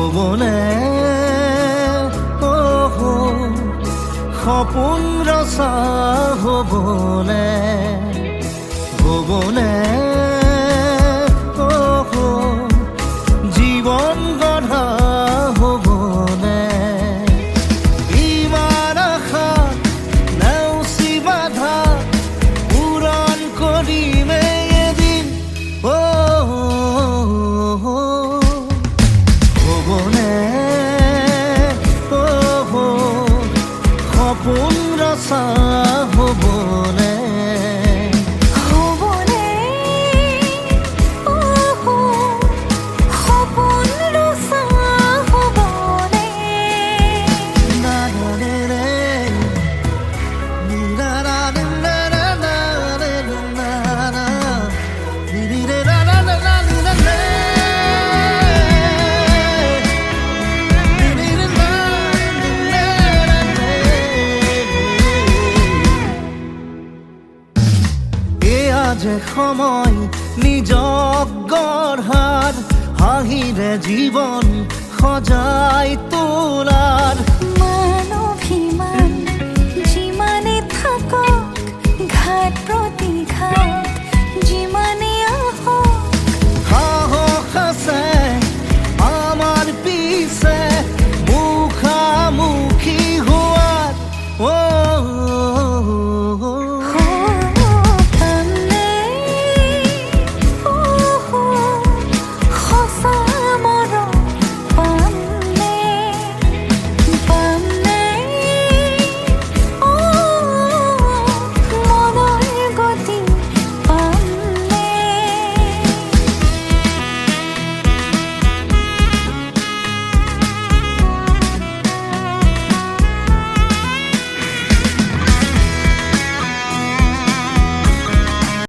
হবনে সপোন ৰচা হবনে হবনে জীৱন গঢ়া হবনে ইমান আশা নেওচি বাধা পূৰণ কৰিমে এদিন হবনে সপোন ৰচা হবনে হবনে সপোন ৰচা হবনে যে সময় নিজক গঢ়াৰ হাঁহিৰে জীৱন সজাই তোলাৰ মানৱীমান যিমানে থাকক ঘাট প্ৰতিঘাত